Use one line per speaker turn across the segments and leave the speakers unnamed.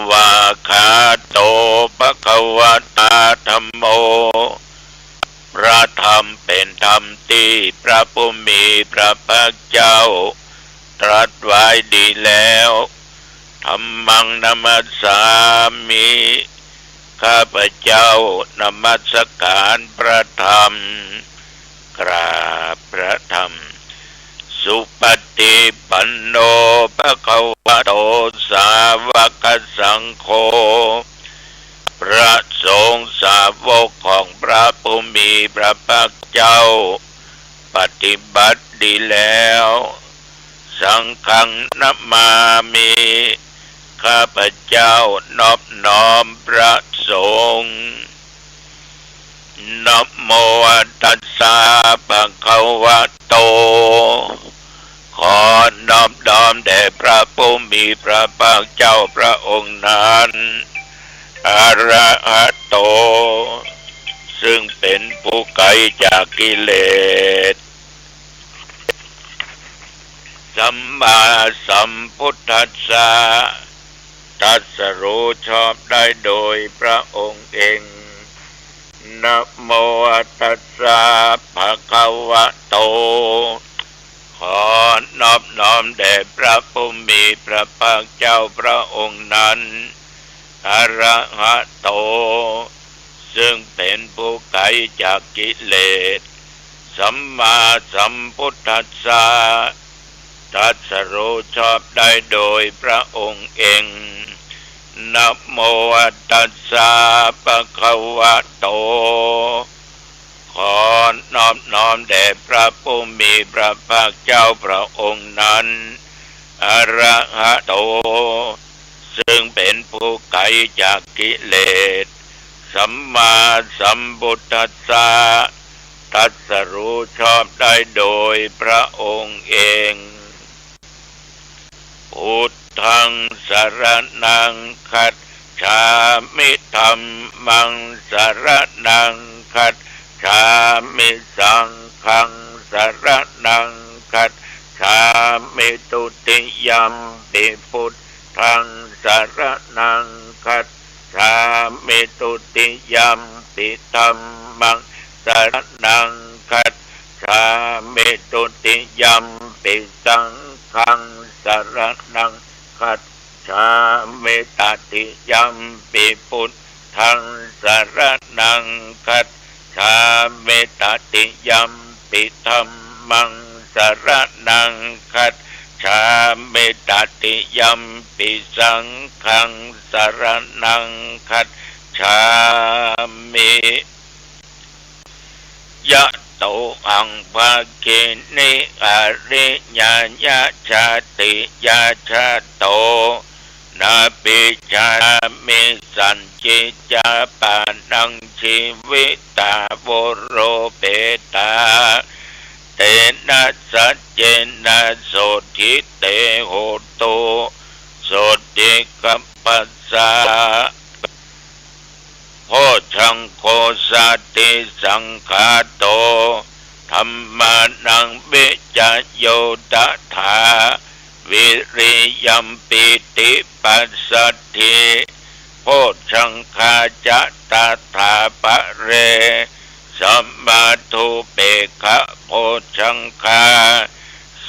วาคาโตภควตาธัมโมพระธรรมเป็นธรรมที่พระผู้มีพระภาคเจ้าตรัสไว้ดีแล้วธัมมังนัมสสามิข้าพเจ้านมัสการพระธรรมกราบพระธรรมสุปฏิปันโนภควโตสาวกสังโฆพระสงฆ์สาวกของพระผู้มีพระภาคเจ้าปฏิบัติดีแล้วสังฆังนัมมามิข้าพเจ้านอบน้อมพระสงฆ์นะโมตัสสะภะคะวะโตขอนอบน้อมแด่พระผู้มีพระภาคเจ้าพระองค์นั้นอะระหะโตซึ่งเป็นผู้ไกลจากกิเลสสัมมาสัมพุทธัสสะตรัสรู้ชอบได้โดยพระองค์เองนะโมตัสสะภะคะวะโตขอนอบน้อมแด่พระผู้มีพระภาคเจ้าพระองค์นั้นอะระหะโตซึ่งเป็นผู้ไกลจากกิเลสสัมมาสัมพุทธัสสะตรัสรู้ชอบได้โดยพระองค์เองนะโมตัสสะภะคะวะโตขอนอบน้อมแด่พระผู้มีพระภาคเจ้าพระองค์นั้นอะระหะโตซึ่งเป็นผู้ไกลจากกิเลสสัมมาสัมพุทธัสสะตรัสรู้ชอบได้โดยพระองค์เองพุทธังสรณังคัจฉามิธัมมังสรณังคัจฉามิสังฆังสรณังคัจฉามิตุติยัมปิพุทธังสรณังคัจฉามิตุติยัมปิธัมมังสรณังคัจฉามิตุติยัมปิสังฆังสรณังคัจฉามิตติยัมปิพุทธังสรณังคัจฉามิตติยัมปิธัมมังสรณังคัจฉามิตติยัมปิสังฆังสรณังคัจฉามิยะโตอังภาคินิอริญญาชาติยาชาโตนาปิชามิสัญจิจาปานังชีวิตาวโรเปตาเตนะสัจเจนะโสทิเตโหตุโสติกัปปัสสะโพชังโคสัตติสังฆาโตธัมมานังวิจโยตถาวิริยัมปิติปัสสัทธิโพชังคาจะตถาปะเรสัมมาทุเปขะโพชังคา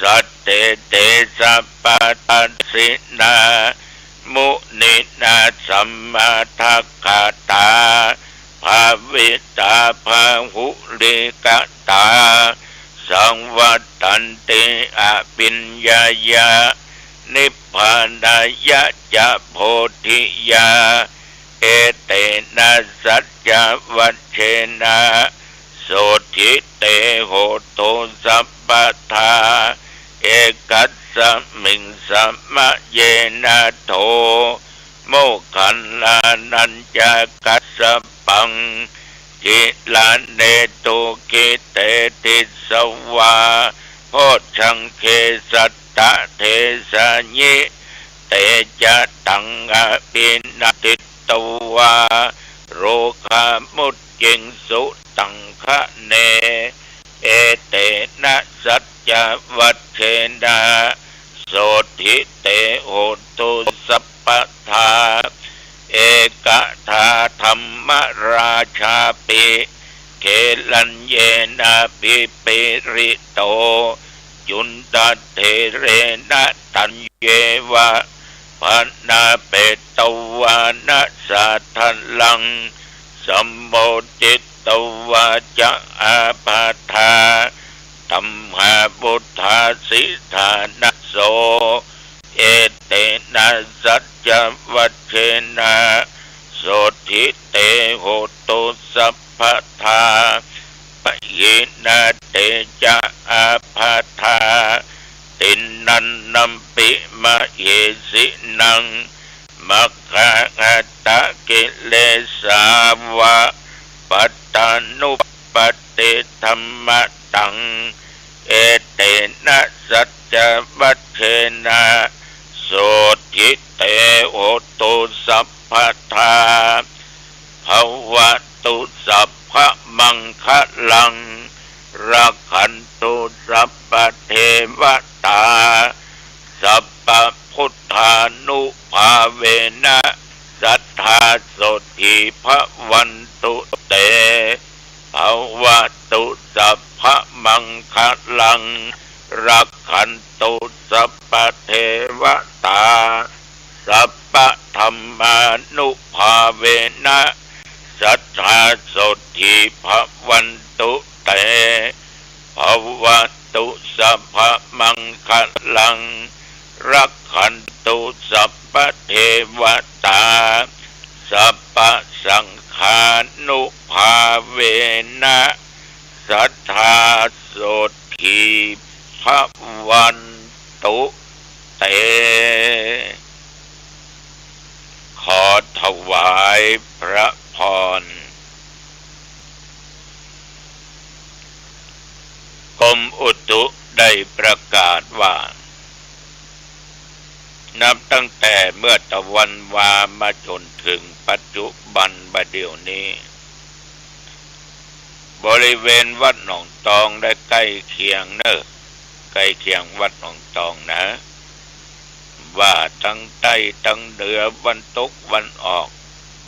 สัตเตเตสัพพะตัสสินามุนินาสัมมาทัคคาตาภาวิตาภาหุลิกตาสังวัตตันติอภิญญายานิพพานายะจะโพธิยาเอเตนะสัจจวัชเชนะโสทิเตโหตุสัพพทาเอกัสสมิงสัมมะเยนะโทโมขันลานัญจกัสสปังจิลาเนตุกิเตติสวาโพชังเคสัตตะเทสะญิเตจะตังอภินัติตวาโรคามุจจิงสุตังคะเนเอเตนะสัจจวัชเชนะโสทิเตโหตุสัพพทา ริโตจุนตเทเรนะตัญเยวะพนาเปตวานะสัทธัลลังสัมโมจิตตวาจะอาปาทาธัมหาบุทธาสิทานะโสเอเตนะสัจจวัชเชนะโสทิเตโหตุสัพพทาปะเยนะเตจะอาภาทาตินนันนัมปิมะเยสินังมัคคะอัตตะกิเลสาวะปัตตานุปติธัมมะตังเอเตนะสัจจวัชเชนะโสทิเตโหตุสัพพทาภวตุสัพพมังคะลังรักขันตุสัพพเทวตาสัพพพุทธานุภาเวนะสัทธาโสติภวันตุเตภวตุสัพพมังคะลังรักขันตุสัพพเทวตาสัพพธรรมานุภาเวนะสัทธาโสติภวันตุเตภวตุสัพพมังคะลังรักขันตุสัพพเทวตาสัพพสังฆานุภาเวนะสัทธาโสติภวันตุเตขอถวายพระพรกรมอุตุได้ประกาศว่านับตั้งแต่เมื่อตะวันวามาจนถึงปัจจุบันบัดเดี๋ยวนี้บริเวณวัดหนองตองได้ใกล้เคียงใกล้เคียงวัดหนองตองนะว่าทั้งใต้ทั้งเหนือวันตกวันออก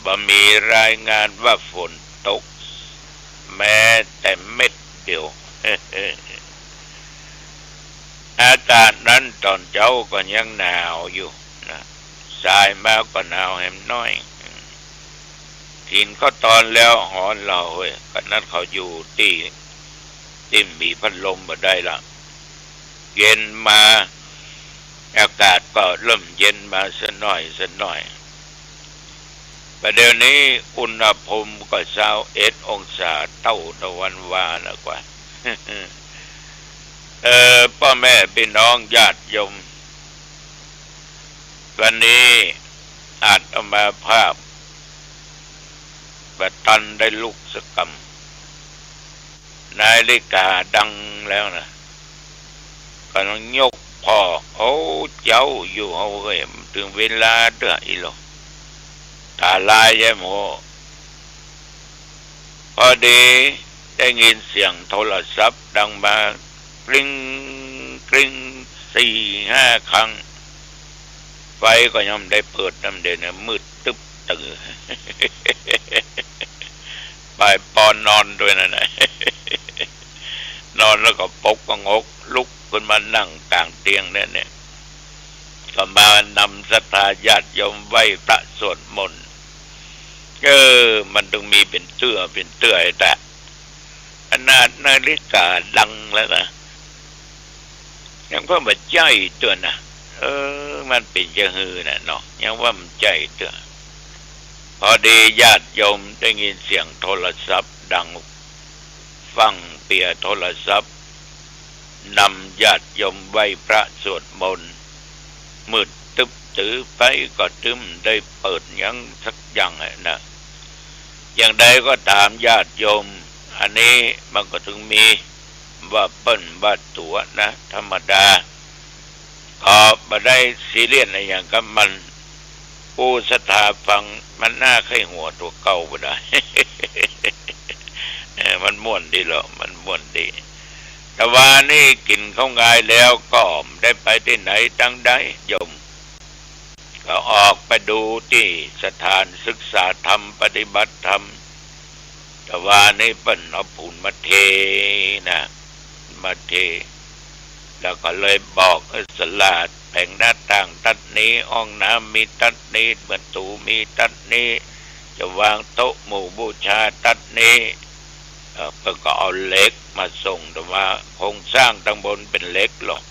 บ่มีรายงานว่าฝนตกแม้แต่เม็ดเดียว อากาศนั้นตอนเช้าก็ยังหนาวอยู่นะสายมาก็หนาวแหมน้อยกินก็ตอนแล้วหอนเราเฮ้ยก็นั้นเขาอยู่ที่มีพัดลมบ่ได้ละเย็นมาอากาศก็เริ่มเย็นมาสักหน่อยประเดี๋ยวนี้อุณหภูมิก็21 องศาเท่าตะวันวาแล้วกว่า พ่อแม่พี่น้องญาติโยมวันนี้อาจเอามาภาพบัดตันได้ลูกสกรรมนาฬิกาดังแล้วนะก็ต้องยกพ่อเอาเจ้าอยู่เอาเฮ้ยถึงเวลาเด้ออีหลอตาลายแย่หมอพอดีได้ยินเสียงโทรศัพท์ดังมากริ้งกริ้ง4-5 ครั้งไฟก็ยังได้เปิดน้ำเด่นมืดตึ๊บตื่นไปปอนนอนด้วยนะ นอนแล้วก็ปกก็งกลุกขึ้นมานั่งต่างเตียงเนี่ยก็มานำศรัทธาญาติโยมไหว้พระสวดมนต์มันต้องมีเป็นเตื้อแต่ขนาดนาฬิกาดังแล้วนะยังว่ามันใจตัวนะมันเป็นจะฮือนะเนาะยังว่ามันใจตัวพอดีญาติโยมได้ยินเสียงโทรศัพท์ดังฟังเปียโทรศัพท์นำญาติโยมไหว้พระสวดมนต์มืดตึ๊บตื้อไปก็ตึ้มได้เปิดยังสักอย่างนะอย่างใดก็ตามญาติโยมอันนี้มันก็ถึงมีว่าเปิ้นว่าตัวนะธรรมดาก็บ่ได้ซีเรียสอะไรอย่างกับมันผู้ศรัทธาฟังมันน่าไข้หัวตัวเก่าบ่ได้ มันม่วนดีหรอมันม่วนดีแต่ว่านี่กินข้าวงายแล้วก็ได้ไปที่ไหนตั้งได้โยมก็ออกไปดูที่สถานศึกษาธรรมปฏิบัติธรรมแต่ว่านี่เปิ้นเอาปูนมาเทนะ มาเทแล้วก็เลยบอกสลาดแผงหน้าต่างตัดนี้ห้องน้ำมีตัดนี้ประตูมีตัดนี้จะวางโต๊ะหมู่บูชาตัดนี้เพื่อก็เอาเหล็กมาส่งแต่ว่าโครงสร้างตั้งบนเป็นเหล็กหรอก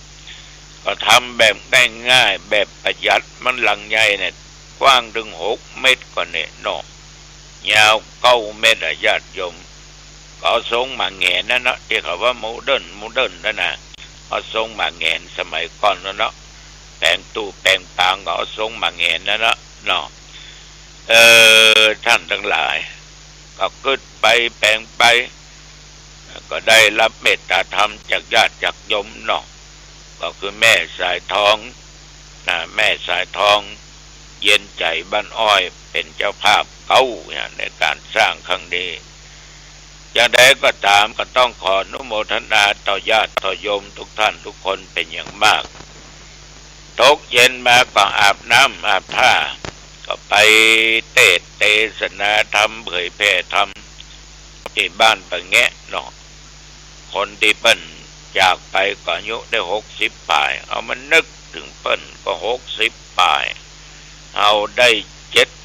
ก็ทำแบบได้ง่ายแบบประหยัดมันหลังใหญ่เนี่ยกว้างถึง6 เมตรกว่าเนี่ยเนาะยาว9 เมตรญาติโยมก็ทรงมาแงนนั่นเนาะที่เขาว่าโมเดิร์นนั่นนะเอาทรงมาแงนสมัยก่อนนั่นเนาะแปลงตู้แปลงปางก็เอาทรงมาแงนนั่นเนาะท่านทั้งหลายก็กึดไปแปลงไปก็ได้รับเมตตาธรรมจากญาติจากโยมเนาะก็คือแม่สายทองแม่สายทองเย็นใจบ้านอ้อยเป็นเจ้าภาพเก้าในการสร้างครั้งนี้อย่างใดก็ตามก็ต้องขออนุโมทนาต่อญาติต่อโยมทุกท่านทุกคนเป็นอย่างมากตกเย็นมาก็อาบน้ำอาบผ้าก็ไปเทศนาธรรมเผยแผ่ธรรมที่บ้านปะแงะเนาะคนที่เปิ้นจากไปก็อายุได้60 ป่ายเอามันนึกถึงเปิ้นก็60 ป่ายเอาได้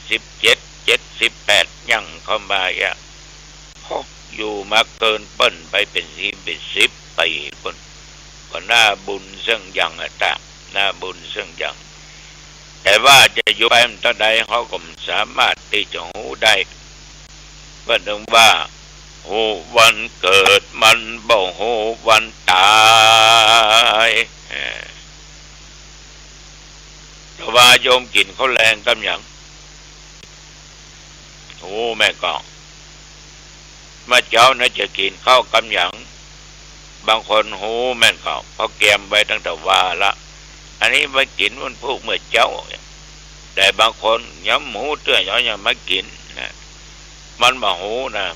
77 78ยังเข้ามาอยู่มาเกินเปิ้นไปเป็น10 ปีเปิ้นก็น่าบุญซึ่งอย่างน่าบุญซึ่งอย่างแต่ว่าจะอยู่ไปมันเท่าใดเขาก็สามารถที่จะหูได้เปิ้นถึงว่าหูวันเกิดมันบ่หูวันตายแต่ว่าโยมกินข้าวแรงกำยังหูแม่ก็เมื่อเจ้าน่าจะกินข้าวกำยังบางคนหูแม่นก็เพราะแกมไว้ตั้งแต่ว่าละอันนี้มากินมันพูกเมื่อเจ้าแต่บางคนย้ำหูเตื้อย้อนยังมากินนะมันมาหูนะ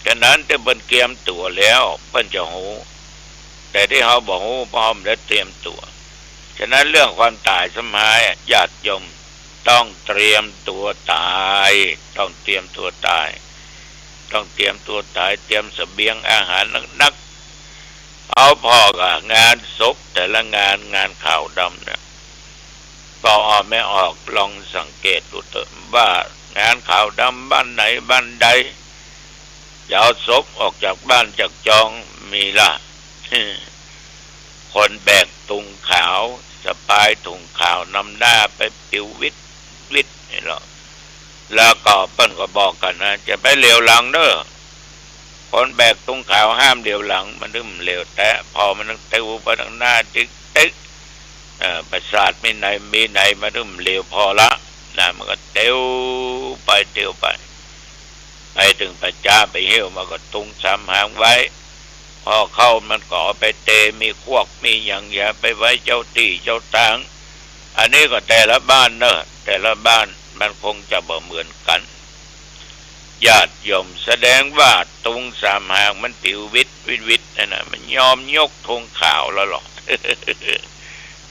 ฉะนั้นจะเปิ้นเตรียมตัวแล้วเปิ้นจะหูแต่ที่เขาบอกหูพร้อมและเตรียมตัวฉะนั้นเรื่องความตายสมัยญาติโยมต้องเตรียมตัวตายต้องเตรียมตัวตายต้องเตรียมตัวตายเตรียมเสบียงอาหารนักเอาพอกับงานศพแต่ละงานข่าวดำเนี่ยก็ไม่ออกลองสังเกตดูเถอะว่างานข่าวดำบ้านไหนบ้านใดจะเอาศพออกจากบ้านจากจองมีล่ะคนแบกถุงขาวสะพายถุงขาวนำหน้าไปปิววิทนี่หรอแล้วก็เปิ้นก็บอกกันนะจะไปเหลียวหลังเด้อคนแบกถุงขาวห้ามเหลียวหลังมันถึงเหลียวแต่พอมันต้องติวไปทางหน้าติ๊กประสาทมีไหนมันถึงเหลียวพอละนะมันก็เตียวไปไปถึงประจาไปเหี้ยวมันก็ตุงสามหางไว้พอเข้ามันก็ไปเตมีควักมีอย่างอย่าไปไว้เจ้าตีเจ้าตางอันนี้ก็แต่ละบ้านเนอะแต่ละบ้านมันคงจะบ่เหมือนกันญาติโยมแสดงว่าตุงสามหางมันปิววิทนั่นน่ะมันยอมยกธงขาวแล้วหรอก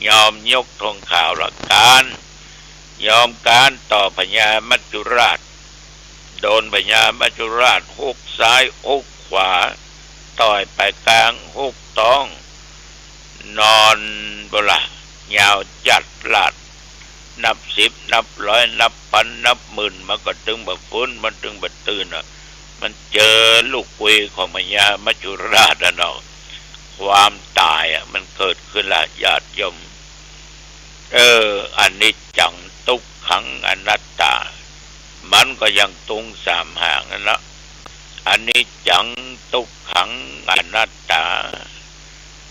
ยอมยกธงขาวละการยอมการต่อพญามัจจุราชโดนพญามัจจุราชฮุกซ้ายฮุกขวาต่อยไปกลางฮุกต้องนอนบละยาวจัดลาดนับ10นับ100นับพันนับหมื่นมันก็ตึงแบบฟื้นมันตึงแบบตื่นมันเจอลูกคุยของพญามัจจุราชเนาะความตายมันเกิดขึ้นละญาติโยมอันนี้จังทุกขังอนัตตามันก็ยังตุงสามหางนั่นละอันนี้จังทุกขังอนัตตา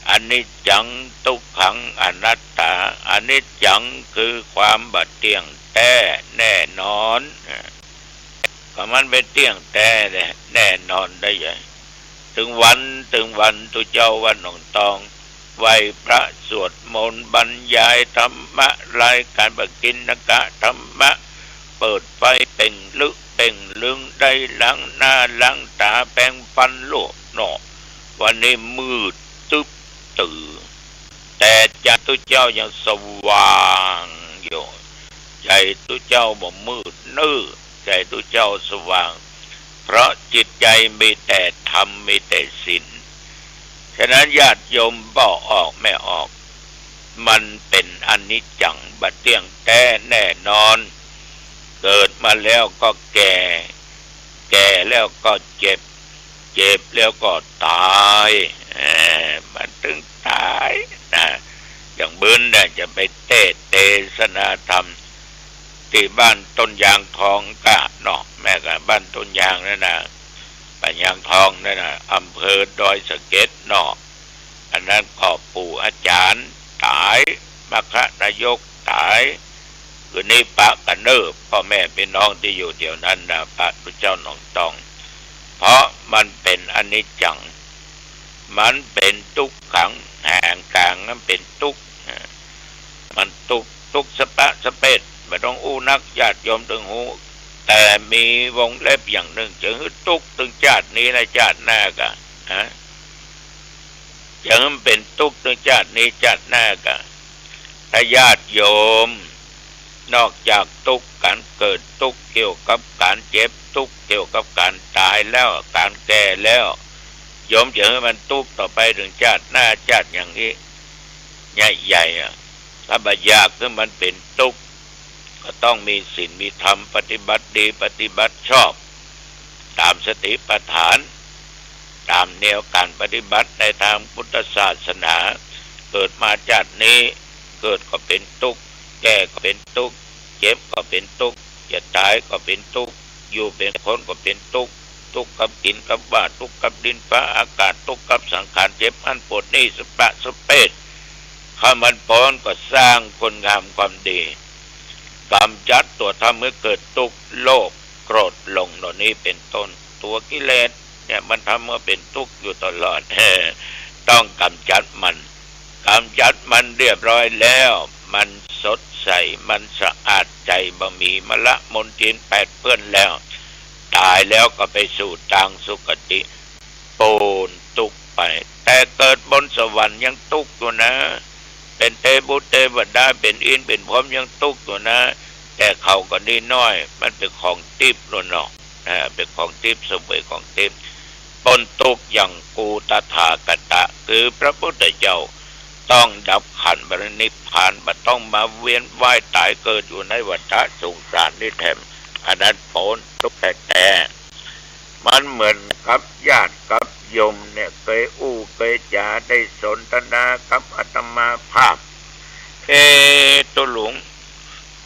อันนี้จังทุกขังอนัตตาอันนี้จังคือความบัดเที่ยงแท้แน่นอนก็มันเป็นเที่ยงแท้แน่นอนได้ยังถึงวันตุเจ้าวันหนองตองไหวพระสวดมนต์บรรยายธรรมะรายการปกิณกะธรรมะเปิดไฟเป่งลึงได้ล้างหน้าล้างตาแปรงฟันโลกเนาะวันนี้มืดตึ๊บตื่นแต่ใจตุเจ้ายังสว่างอยู่ใจตุเจ้าบ่มืดนื้อใจตุเจ้าสว่างเพราะจิตใจมีแต่ธรรมมีแต่ศีล ฉะนั้นญาติโยมบอกออกไม่ออกมันเป็นอนิจจังบัดเที่ยงแท้แน่นอนเกิดมาแล้วก็แก่แล้วก็เจ็บแล้วก็ตายมันถึงตายนะอย่างบืนเนี่ยจะไปเทศนาธรรมที่บ้านต้นยางทองกะเนาะแม่กับบ้านต้นยางนั่นนะบ้านยางทองนั่นนะอำเภอดอยสะเก็ดเนาะอันนั้นก็ปู่อาจารย์ตายมคณายกตายคืนนี้ปะกันเนอพ่อแม่พี่น้องที่อยู่เดี๋ยวนั้นนะพระพุทธเจ้าหนองตองเพราะมันเป็นอนิจจังมันเป็นทุกขังแห่งกลางนั้นเป็นทุกมันทุกสะปะสะเปดไม่ต้องอู้นักญาติโยมถึงหูแต่มีวงเล็บอย่างหนึ่งจะให้ทุกถึงชาตินี้และชาติหน้ากะจะให้เป็นทุกถึงชาตินี้ชาติหน้ากะถ้าญาติโยมนอกจากทุกข์การเกิดทุกข์เกี่ยวกับการเจ็บทุกข์เกี่ยวกับการตายแล้วการแก่แล้วโยมจะให้มันทุกข์ต่อไปถึงชาติหน้าชาติอย่างนี้ใหญ่ๆถ้าบัญญัติคือมันเป็นทุกข์ก็ต้องมีศีลมีธรรมปฏิบัติดีปฏิบัติชอบตามสติปัฏฐานตามแนวการปฏิบัติในทางพุทธศาสนาเกิดมาชาตินี้เกิดก็เป็นทุกข์แก่ก็เป็นทุกข์เจ็บก็เป็นทุกข์จะตายก็เป็นทุกข์อยู่เป็นคนก็เป็นทุกข์ทุกข์กับกินกับว่าทุกข์กับดินฟ้าอากาศทุกข์กับสังขารเจ็บอันปวดนี่สปะสเปดข้ามันป้อนก็สร้างคนงามความดีกำจัดตัวทำให้เกิดทุกข์โลภโกรธหลงเหล่านี้เป็นต้นตัวกิเลสเนี่ยมันทำให้เป็นทุกข์อยู่ตลอดต้องกำจัดมันเรียบร้อยแล้วมันสดใสมันสะอาดใจบ่มีมละมนทินแปดเปื้อนแล้วตายแล้วก็ไปสู่ทางสุคติโปนทุกข์ไปแต่เกิดบนสวรรค์ยังทุกข์อยู่นะเป็นเทบุตรเทวดาเป็นอินเป็นพรหมยังทุกข์อยู่นะแต่เขาก็นิดน้อยมันเป็นของทิพย์เนาะเป็นของทิพย์สมวยของทิพย์ปนทุกข์อย่างกูตถาคตคือพระพุทธเจ้าต้องดับขันธ์บรนิพพานบ่ต้องมาเวียนว่ายตายเกิดอยู่ในวัฏสงสารนี่แถมอันนั้นพ้นทุกข์แต่มันเหมือนกับญาติกับโยมเนี่ยเคยเคยจาได้สนทนากับอาตมาภาพตัวหลวง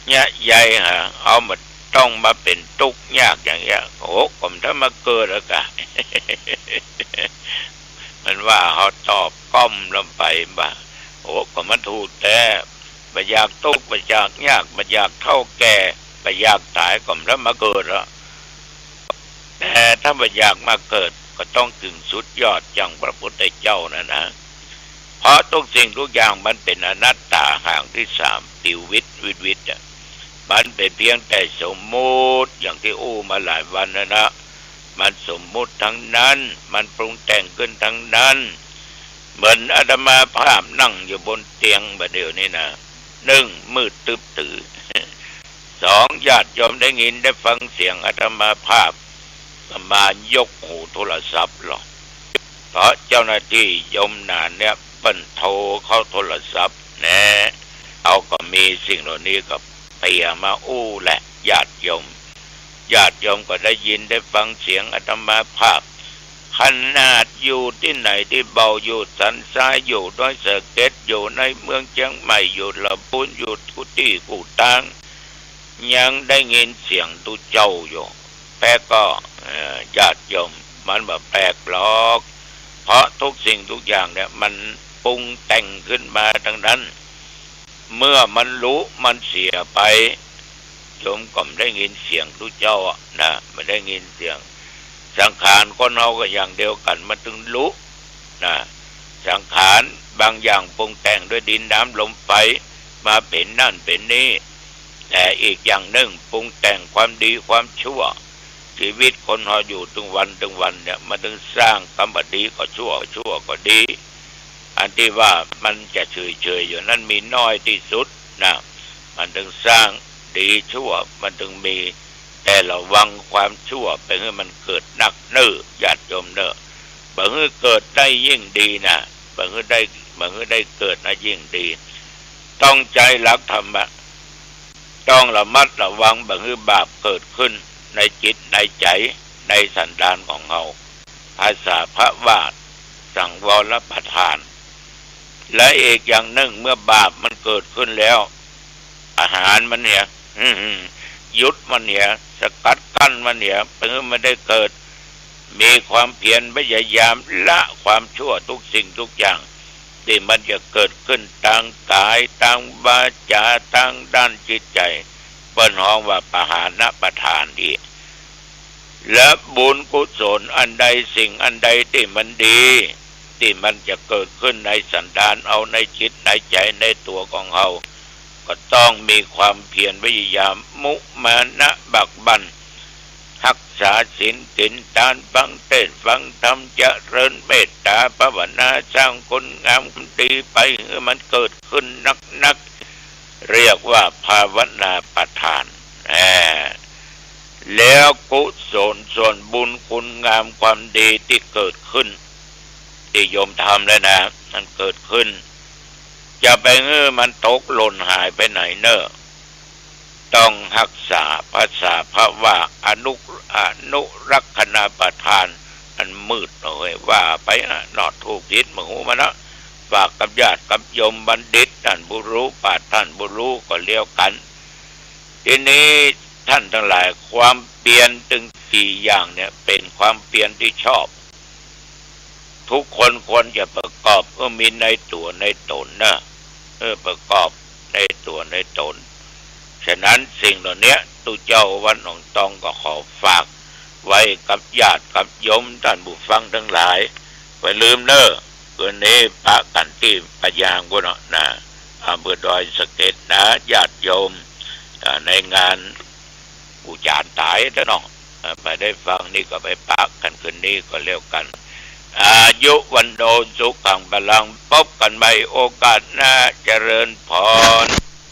เนี่ยใหญ่ฮะเอามาต้องมาเป็นทุกข์ยากอย่างเงี้ยโอ้ผมถ้ามาเกิดแล้วกันมันว่าเขาตอบก้มลงไปบ่าโอ้ก็มันถูกแต่บ่อยากทุกข์บ่อยากยากบ่อยากเท่าแก่บ่อยากตายก็ถ้ามาเกิดแล้วแต่ถ้าบ่อยากมาเกิดก็ต้องถึงสุดยอดอย่างพระพุทธเจ้านะเพราะทุกสิ่งทุกอย่างมันเป็นอนัตตาห่างที่สามปิววิตมันเป็นเพียงแต่สมมุติอย่างที่มาหลายวันนะมันสมมุติทั้งนั้นมันปรุงแต่งขึ้นทั้งนั้นเหมือนอาตมาภาพนั่งอยู่บนเตียงแบบเดียวนี้นะหนึ่งมืดตึ๊บตื่นสองญาติโยมได้ยินได้ฟังเสียงอาตมาภาพมายกหูโทรศัพท์หรอกเพราะเจ้าหน้าที่โยมนานเนี่ยเปิ้นโทรเข้าโทรศัพท์นะเอาก็มีสิ่งเหล่านี้กับเปียมาแหละญาติโยมก็ได้ยินได้ฟังเสียงอาตมาภาพขนาดอยู่ที่ไหนที่เบาอยู่สันทรายอยู่ดอยสะเก็ดอยู่ในเมืองเชียงใหม่อยู่ลำพูนอยู่กุฏิกูตังยังได้ยินเสียงตุเจ้าอยู่แปลก็ญาติโยมมันแบบแปลกหรอกเพราะทุกสิ่งทุกอย่างเนี่ยมันปรุงแต่งขึ้นมาทั้งนั้นเมื่อมันรู้มันเสียไปโยมก็ไม่ได้ยินเสียงทุเจ้านะไม่ได้ยินเสียงสังขารคนเราก็อย่างเดียวกันมันถึงรู้นะสังขารบางอย่างปรุงแต่งด้วยดินน้ำลมไฟมาเป็นนั่นเป็นนี่แต่อีกอย่างหนึ่งปรุงแต่งความดีความชั่วชีวิตคนเราอยู่ถึงวันเนี่ยมันถึงสร้างกรรมดีก็ชั่วก็ดีอันที่ว่ามันจะเฉยอยู่นั้นมีน้อยที่สุดนะมันถึงสร้างดีชั่วมันถึงมีแต่ระวังความชั่วไปให้มันเกิดนักเนื้อญาติโยมเนอะ บ่ฮื้อเกิดได้ยิ่งดีนะบ่ฮื้อได้เกิดนะยิ่งดีต้องใจรักธรรมะต้องระมัดระวังบ่ฮื้อบาปเกิดขึ้นในจิตในใจในสันดานของเราภาษาพระวาทสังวรประทานและอีกอย่างหนึ่งเมื่อบาปมันเกิดขึ้นแล้วอาหารมันเนี่ยยุดมันเนี่ยสกัดกั้นมันเนี่ยเพื่อไม่ได้เกิดมีความเพียรพยายามละความชั่วทุกสิ่งทุกอย่างที่มันจะเกิดขึ้นทางกายทางวาจาทางด้านจิตใจเปิ้นฮ้องว่าปหานประทานดีและบุญกุศลอันใดสิ่งอันใดที่มันดีที่มันจะเกิดขึ้นในสันดานเอาในจิตในใจในตัวของเราก็ต้องมีความเพียรพยายามมุมานะบักบั่นรักษาศีลกินทานฟังเทศน์ฟังธรรมเจริญเมตตาภาวนาสร้างคุณงามความดีไปให้มันเกิดขึ้นนักเรียกว่าภาวนาประทานแล้วกุศลส่วนบุญคุณงามความดีที่เกิดขึ้นที่โยมทำแล้วนะมันเกิดขึ้นจะไปมันตกหล่นหายไปไหนเนอะต้องรักษาภาษาพระว่าอนุรักษณประทานอันมืดเลยว่าไปนอดถูกผิดหมูมานะฝากกับญาติกับโยมบัณฑิตท่านผู้รู้ปราชญ์ท่านผู้รู้ก็เลี้ยวกันทีนี้ท่านทั้งหลายความเปลี่ยนถึง4อย่างเนี่ยเป็นความเปลี่ยนที่ชอบทุกคนควรจะประกอบมีในตัวในตนนะประกอบในตัวในตนฉะนั้นสิ่งเหล่านี้ตุเจ้าวันองตองก็ขอฝากไว้กับญาติกับโยมท่านผู้ฟังทั้งหลายไปลืมเนอะคืนนี้พระกันที่ปะยางกุนนะอำเภอดอยสะเก็ดนะญาติโยมในงานอุจารตายแล้วเนาะไปได้ฟังนี่ก็ไปปักกันคืนนี้ก็เร็วกันอายุวันโนสุขังพลังพบกันใหม่โอกาสหน้าเจริญพร